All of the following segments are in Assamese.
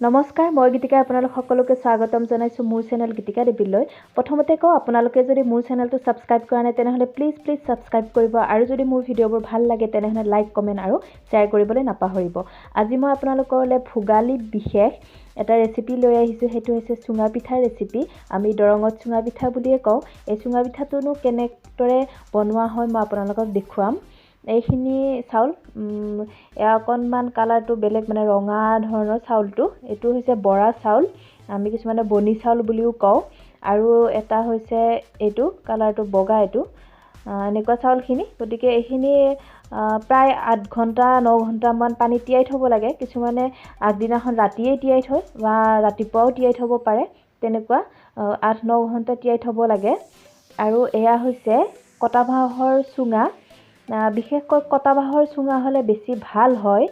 নমস্কাৰ, মই গীতিকা আপোনালোক সকলোকে স্বাগতম জনাইছোঁ মোৰ চেনেল গীতিকা দেৱীলৈ। প্ৰথমতে কওঁ, আপোনালোকে যদি মোৰ চেনেলটো ছাবস্ক্ৰাইব কৰা নাই তেনেহ'লে প্লিজ ছাবস্ক্ৰাইব কৰিব আৰু যদি মোৰ ভিডিঅ'বোৰ ভাল লাগে তেনেহ'লে লাইক, কমেণ্ট আৰু শ্বেয়াৰ কৰিবলৈ নাপাহৰিব। আজি মই আপোনালোকলৈ ভোগালী বিশেষ এটা ৰেচিপি লৈ আহিছোঁ, সেইটো হৈছে চুঙা পিঠাৰ ৰেচিপি। আমি দৰঙত চুঙা পিঠা বুলিয়ে কওঁ। এই চুঙা পিঠাটোনো কেনেদৰে বনোৱা হয় মই আপোনালোকক দেখুৱাম। এইখিনি চাউল অকণমান কালাৰটো বেলেগ, মানে ৰঙা ধৰণৰ চাউলটো। এইটো হৈছে বৰা চাউল, আমি কিছুমানে বনি চাউল বুলিও কওঁ। আৰু এটা হৈছে এইটো কালাৰটো বগা, এইটো এনেকুৱা চাউলখিনি। গতিকে এইখিনি প্ৰায় 8 ঘণ্টা 9 ঘণ্টামান পানী তিয়াই থ'ব লাগে। কিছুমানে আগদিনাখন ৰাতিয়েই তিয়াই থয় বা ৰাতিপুৱাও তিয়াই থ'ব পাৰে, তেনেকুৱা 8-9 ঘণ্টা তিয়াই থ'ব লাগে। আৰু এয়া হৈছে কটা বাঁহৰ চুঙা। বিশেষকৈ কটা বাঁহৰ চুঙা হ'লে বেছি ভাল হয়।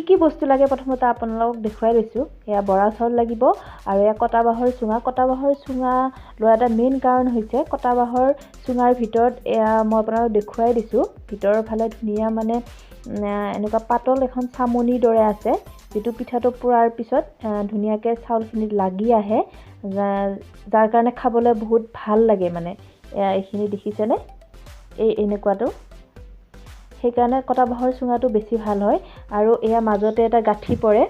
কি বস্তু লাগে প্ৰথমতে আপোনালোকক দেখুৱাই লৈছোঁ। এয়া বৰা চাউল লাগিব আৰু এয়া কটা বাঁহৰ চুঙা। কটা বাঁহৰ চুঙা লোৱা এটা মেইন কাৰণ হৈছে কটা বাঁহৰ চুঙাৰ ভিতৰত এয়া মই আপোনালোকক দেখুৱাই দিছোঁ, ভিতৰৰ ফালে ধুনীয়া মানে এনেকুৱা পাতল এখন চামনিৰ দৰে আছে, যিটো পিঠাটো পোৰাৰ পিছত ধুনীয়াকৈ চাউলখিনিত লাগি আহে, যাৰ কাৰণে খাবলৈ বহুত ভাল লাগে। মানে এইখিনি দেখিছেনে, এনেকুৱাটো। সেইকাৰণে কটা বাঁহৰ চুঙাটো বেছি ভাল হয়। আৰু এয়া মাজতে এটা গাঁঠি পৰে,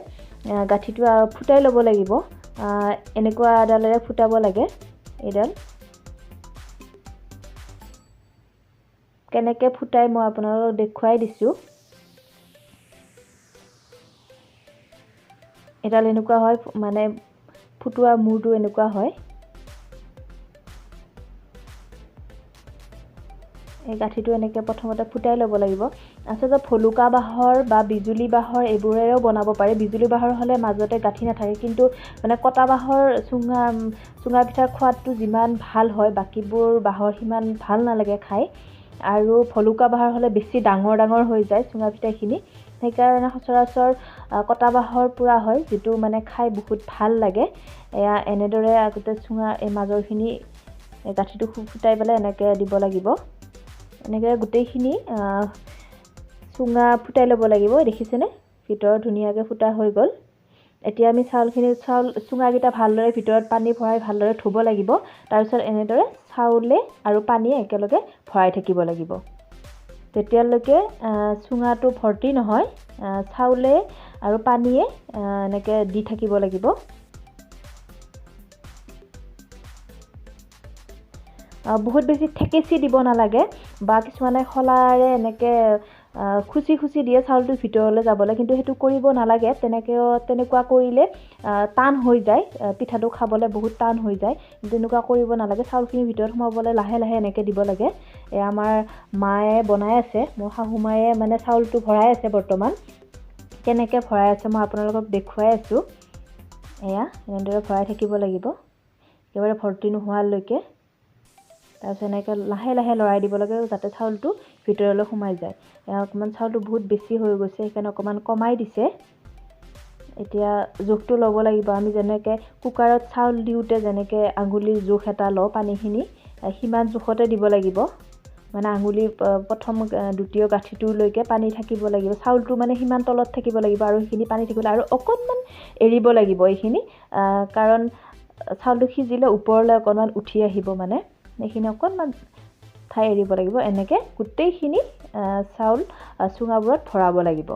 গাঁঠিটো ফুটাই ল'ব লাগিব। এনেকুৱা এডালেৰে ফুটাব লাগে। এইডাল কেনেকৈ ফুটাই মই আপোনালোকক দেখুৱাই দিছোঁ। এডাল এনেকুৱা হয়, মানে ফুটোৱা মূৰটো এনেকুৱা হয়। এই গাঁঠিটো এনেকৈ প্ৰথমতে ফুটাই ল'ব লাগিব। আচলতে ভলুকা বাঁহৰ বা বিজুলী বাঁহৰ এইবোৰেৰেও বনাব পাৰি। বিজুলী বাঁহৰ হ'লে মাজতে গাঁঠি নাথাকে, কিন্তু মানে কটা বাঁহৰ চুঙা পিঠাৰ সোৱাদটো যিমান ভাল হয়, বাকীবোৰ বাঁহৰ সিমান ভাল নালাগে খাই। আৰু ভলুকা বাঁহৰ হ'লে বেছি ডাঙৰ হৈ যায় চুঙা পিঠাখিনি। সেইকাৰণে সচৰাচৰ কটা বাঁহৰ পোৰা হয়, যিটো মানে খাই বহুত ভাল লাগে। এয়া এনেদৰে আগতে চুঙা এই মাজৰখিনি গাঁঠিটো ফুটাই পেলাই এনেকৈ দিব লাগিব। এনেকৈ গোটেইখিনি চুঙা ফুটাই ল'ব লাগিব। দেখিছেনে, ভিতৰত ধুনীয়াকৈ ফুটা হৈ গ'ল। এতিয়া আমি চুঙাকেইটা ভালদৰে ভিতৰত পানী ভৰাই ভালদৰে ধুব লাগিব। তাৰপিছত এনেদৰে চাউলে আৰু পানীয়ে একেলগে ভৰাই থাকিব লাগিব। তেতিয়ালৈকে চুঙাটো ভৰ্তি নহয়, চাউলে আৰু পানীয়ে এনেকৈ দি থাকিব লাগিব। বহুত বেছি থেকেচি দিব নালাগে, বা কিছুমানে শলাৰে এনেকৈ খুচি দিয়ে চাউলটো ভিতৰলৈ যাবলৈ, কিন্তু সেইটো কৰিব নালাগে। তেনেকুৱা কৰিলে টান হৈ যায়, পিঠাটো খাবলৈ বহুত টান হৈ যায়। তেনেকুৱা কৰিব নালাগে। চাউলখিনি ভিতৰত সোমাবলৈ লাহে লাহে এনেকৈ দিব লাগে। আমাৰ মায়ে বনাই আছে, মোৰ শাহু মায়ে মানে চাউলটো ভৰাই আছে বৰ্তমান। কেনেকৈ ভৰাই আছে মই আপোনালোকক দেখুৱাই আছোঁ। এয়া এনেদৰে ভৰাই থাকিব লাগিব একেবাৰে ভৰ্তি নোহোৱালৈকে। তাৰপিছত এনেকৈ লাহে লাহে লৰাই দিব লাগে, যাতে চাউলটো ভিতৰলৈ সোমাই যায়। অকণমান চাউলটো বহুত বেছি হৈ গৈছে, সেইকাৰণে অকণমান কমাই দিছে। এতিয়া জোখটো ল'ব লাগিব। আমি যেনেকৈ কুকাৰত চাউল দিওঁতে যেনেকৈ আঙুলিৰ জোখ এটা লওঁ পানীখিনি, সিমান জোখতে দিব লাগিব। মানে আঙুলি প্ৰথম দ্বিতীয় গাঁঠিটোলৈকে পানী থাকিব লাগিব। চাউলটো মানে সিমান তলত থাকিব লাগিব আৰু সেইখিনি পানী থাকিব লাগিব। আৰু অকণমান এৰিব লাগিব এইখিনি, কাৰণ চাউলটো সিজিলে ওপৰলৈ অকণমান উঠি আহিব, মানে এইখিনি অকণমান ঠাই এৰিব লাগিব। এনেকৈ গোটেইখিনি চাউল চুঙাবোৰত ভৰাব লাগিব।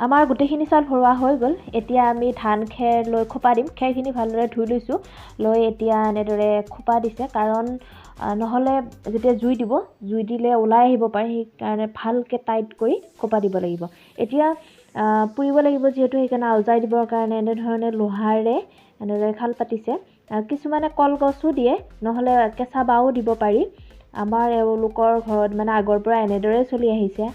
আমাৰ গোটেইখিনি চাউল ভৰোৱা হৈ গ'ল। এতিয়া আমি ধান খেৰ লৈ খোপা দিম। খেৰখিনি ভালদৰে ধুই লৈছোঁ, লৈ এতিয়া এনেদৰে খোপা দিছে, কাৰণ নহ'লে যেতিয়া জুই দিলে ওলাই আহিব পাৰে, সেইকাৰণে ভালকৈ টাইট কৰি খোপা দিব লাগিব। এতিয়া পুৰিব লাগিব যিহেতু, সেইকাৰণে আউজাই দিবৰ কাৰণে এনেধৰণে লোহাৰে এনেদৰে খাল পাতিছে। কিছুমানে কলগছো দিয়ে, নহ'লে কেঁচা বাঁহো দিব পাৰি। আমাৰ এওঁলোকৰ ঘৰত মানে আগৰ পৰা এনেদৰে চলি আহিছে,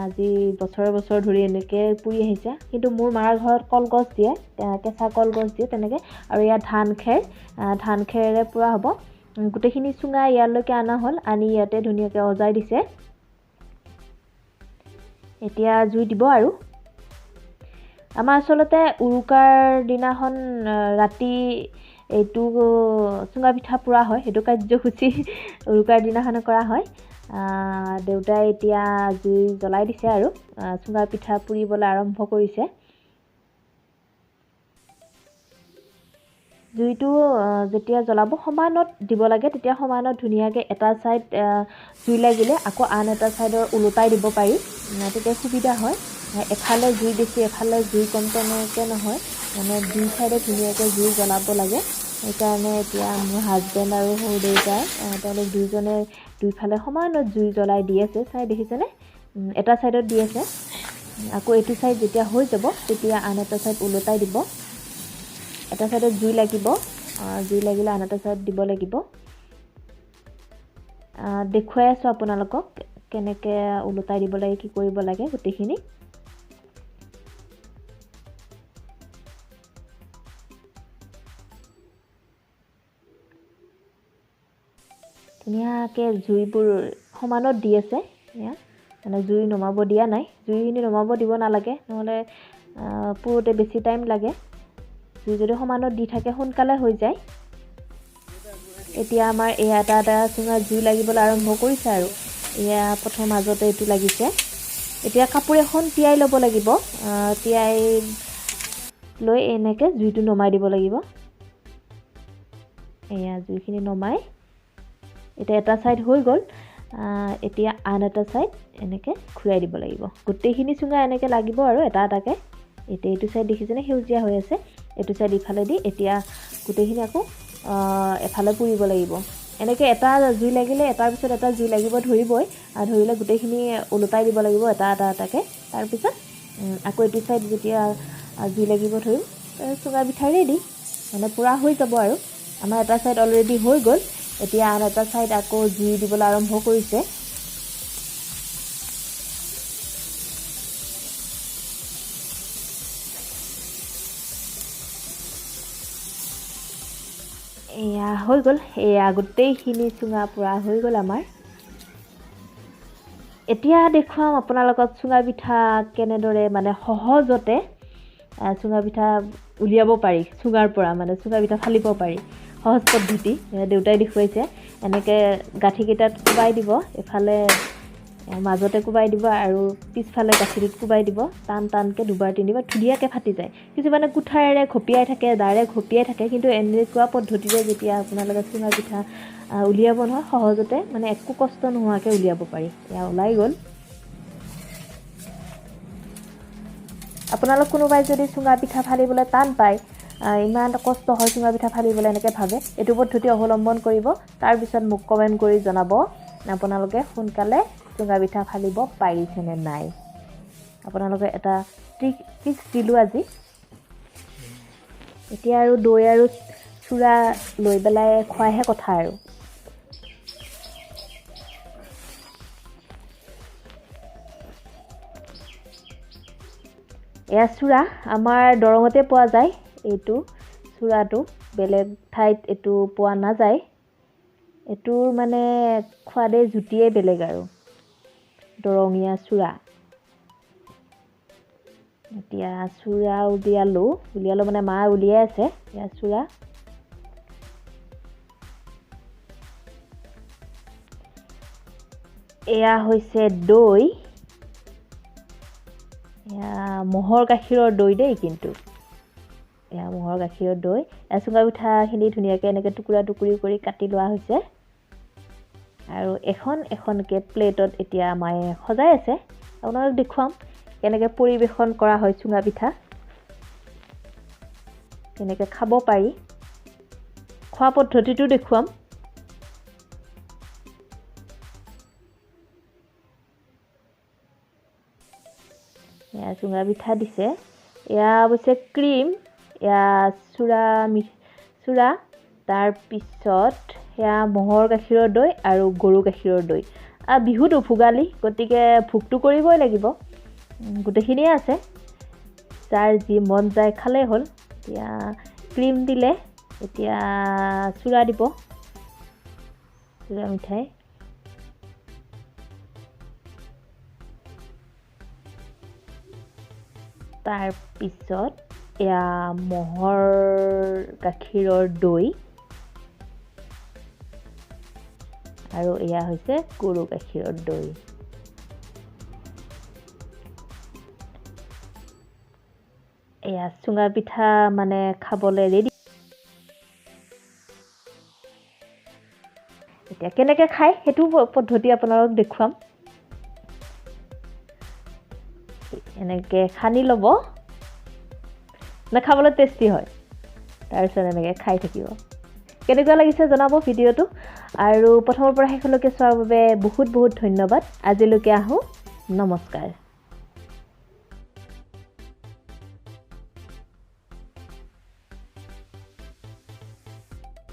আজি বছৰ ধৰি এনেকৈ পুৰি আহিছে। কিন্তু মোৰ মাৰ ঘৰত কলগছ দিয়ে, কেঁচা কলগছ দিয়ে তেনেকৈ। আৰু ইয়াত ধান খেৰেৰে পোৰা হ'ব। গোটেইখিনি চুঙা ইয়ালৈকে অনা হ'ল, আনি ইয়াতে ধুনীয়াকৈ অজাই দিছে। এতিয়া জুই দিব। আৰু আমাৰ আচলতে উৰুকাৰ দিনাখন ৰাতি এইটো চুঙা পিঠা পোৰা হয়, সেইটো কাৰ্যসূচী উৰুকাৰ দিনাখনে কৰা হয়। দেউতাই এতিয়া জুই জ্বলাই দিছে আৰু চুঙা পিঠা পুৰিবলৈ আৰম্ভ কৰিছে। জুইটো যেতিয়া জ্বলাব সমানত দিব লাগে, তেতিয়া সমানত ধুনীয়াকৈ এটা ছাইড জুই লাগিলে আকৌ আন এটা ছাইডৰ ওলোটাই দিব পাৰি, তেতিয়া সুবিধা হয়। এফালে জুই বেছি এফালে জুই কম তেনেকৈ নহয়, মানে দুই ছাইডে ধুনীয়াকৈ জুই জ্বলাব লাগে। সেইকাৰণে এতিয়া মোৰ হাজবেণ্ড আৰু সৰু দেউতাই তেওঁলোক দুইজনে দুইফালে সমানত জুই জ্বলাই দি আছে, চাই দেখিছেনে? এটা ছাইডত দি আছে, আকৌ এইটো ছাইড যেতিয়া হৈ যাব তেতিয়া আন এটা ছাইড ওলোটাই দিব। এটা ছাইডত জুই লাগিব, জুই লাগিলে আন এটা ছাইড দিব লাগিব। দেখুৱাই আছোঁ আপোনালোকক কেনেকৈ ওলোটাই দিব লাগে, কি কৰিব লাগে গোটেইখিনি। ধুনীয়াকৈ জুইবোৰ সমানত দি আছে, এয়া মানে জুই নমাব দিয়া নাই। জুইখিনি নমাব দিব নালাগে, নহ'লে পুৰোতে বেছি টাইম লাগে। জুই যদি সমানত দি থাকে সোনকালে হৈ যায়। এতিয়া আমাৰ এয়া এটা এটা চুঙাত জুই লাগিবলৈ আৰম্ভ কৰিছে আৰু এয়া প্ৰথম মাজতে এইটো লাগিছে। এতিয়া কাপোৰ এখন তিয়াই ল'ব লাগিব, তিয়াই লৈ এনেকৈ জুইটো নমাই দিব লাগিব। এয়া জুইখিনি নমাই এতিয়া এটা ছাইড হৈ গ'ল, এতিয়া আন এটা ছাইড এনেকৈ ঘূৰাই দিব লাগিব। গোটেইখিনি চুঙা এনেকৈ লাগিব আৰু এটা এটাকৈ। এতিয়া এইটো ছাইড দেখিছেনে সেউজীয়া হৈ আছে, এইটো ছাইড ইফালে দি এতিয়া গোটেইখিনি আকৌ এফালে পুৰিব লাগিব। এনেকৈ এটা জুই লাগিলে এটাৰ পিছত এটা জুই লাগিব ধৰিবই, ধৰিলে গোটেইখিনি ওলোটাই দিব লাগিব এটা এটাকৈ। তাৰপিছত আকৌ এইটো ছাইড যেতিয়া জুই লাগিব ধৰিম, চুঙা পিঠা ৰেডি, মানে পুৰা হৈ যাব আৰু। আমাৰ এটা ছাইড অলৰেডি হৈ গ'ল, এতিয়া আন এটা ছাইড আকৌ জুই দিবলৈ আৰম্ভ কৰিছে। এয়া হৈ গ'ল, এয়া গোটেইখিনি চুঙা পুৰা হৈ গ'ল আমাৰ। এতিয়া দেখুৱাম আপোনালোকক চুঙা পিঠা কেনেদৰে মানে সহজতে চুঙা পিঠা উলিয়াব পাৰি চুঙাৰ পৰা, মানে চুঙা পিঠা ফালিব পাৰি। সহজ পদ্ধতি দেউতাই দেখুৱাইছে। এনেকৈ গাঁঠিকেইটাত কোবাই দিব, এফালে মাজতে কোবাই দিব আৰু পিছফালে গাঁঠিটোত কোবাই দিব, টান টানকৈ দুবাৰ তিনিবাৰ ধুনীয়াকৈ ফাটি যায়। কিছুমানে কুঠাৰেৰে ঘপিয়াই থাকে, দাৰে ঘপিয়াই থাকে, কিন্তু এনেকুৱা পদ্ধতিৰে যেতিয়া আপোনালোকে চুঙা পিঠা উলিয়াব নহয় সহজতে, মানে একো কষ্ট নোহোৱাকৈ উলিয়াব পাৰি। এয়া ওলাই গ'ল। আপোনালোক কোনোবাই যদি চুঙা পিঠা ফালিবলৈ টান পায়, ইমান কষ্ট হয় চুঙা পিঠা ফালিবলৈ এনেকৈ ভাবে, এইটো পদ্ধতি অৱলম্বন কৰিব। তাৰপিছত মোক কমেণ্ট কৰি জনাব আপোনালোকে সোনকালে চুঙা পিঠা ফালিব পাৰিছেনে নাই। আপোনালোকে এটা ট্ৰিক্স দিলোঁ আজি। এতিয়া আৰু দৈ আৰু চুৰা লৈ পেলাই খোৱাহে কথা আৰু। এয়া চুৰা আমাৰ দৰঙতে পোৱা যায়, এইটো চুৰাটো বেলেগ ঠাইত এইটো পোৱা নাযায়। এইটোৰ মানে সোৱাদেই জুতিয়েই বেলেগ আৰু দৰঙীয়া চুৰা। এতিয়া চুৰা উলিয়ালোঁ মানে মা উলিয়াই আছে। এয়া চুৰা এয়া হৈছে দৈ, এয়া ম'হৰ গাখীৰৰ দৈ দেই, কিন্তু এয়া ম'হৰ গাখীৰৰ দৈ। এয়া চুঙা পিঠাখিনি ধুনীয়াকৈ এনেকৈ টুকুৰা টুকুৰি কৰি কাটি লোৱা হৈছে আৰু এখন এখনকৈ প্লেটত এতিয়া মায়ে সজাই আছে। আপোনালোক দেখুৱাম কেনেকৈ পৰিৱেশন কৰা হয় চুঙা পিঠা, কেনেকৈ খাব পাৰি, খোৱা পদ্ধতিটো দেখুৱাম। এয়া চুঙা পিঠা দিছে, এয়া অৱশ্যে ক্ৰীম, এয়া চুৰা, তাৰপিছত সেয়া ম'হৰ গাখীৰৰ দৈ আৰু গৰু গাখীৰৰ দৈ। বিহুতো ভোগালী, গতিকে ভোগটো কৰিবই লাগিব, গোটেইখিনিয়ে আছে, যাৰ যি মন যায় খালেই হ'ল। এতিয়া ক্ৰীম দিলে, এতিয়া চুৰা দিব, চুৰা মিঠাই। তাৰপিছত এয়া ম'হৰ গাখীৰৰ দৈ আৰু এয়া হৈছে গৰু গাখীৰৰ দৈ। এয়া চুঙা পিঠা মানে খাবলৈ ৰেডি। এতিয়া কেনেকৈ খায় সেইটো পদ্ধতি আপোনালোকক দেখুৱাম এনেকৈ সানি ল'ব খাবলৈ টেষ্টি হয় তাৰপিছত এনেকৈ খাই থাকিব কেনেকুৱা লাগিছে জনাব ভিডিঅ'টো আৰু প্ৰথমৰ পৰা শেষলৈকে চোৱাৰ বাবে বহুত বহুত ধন্যবাদ আজিলৈকে আহোঁ নমস্কাৰ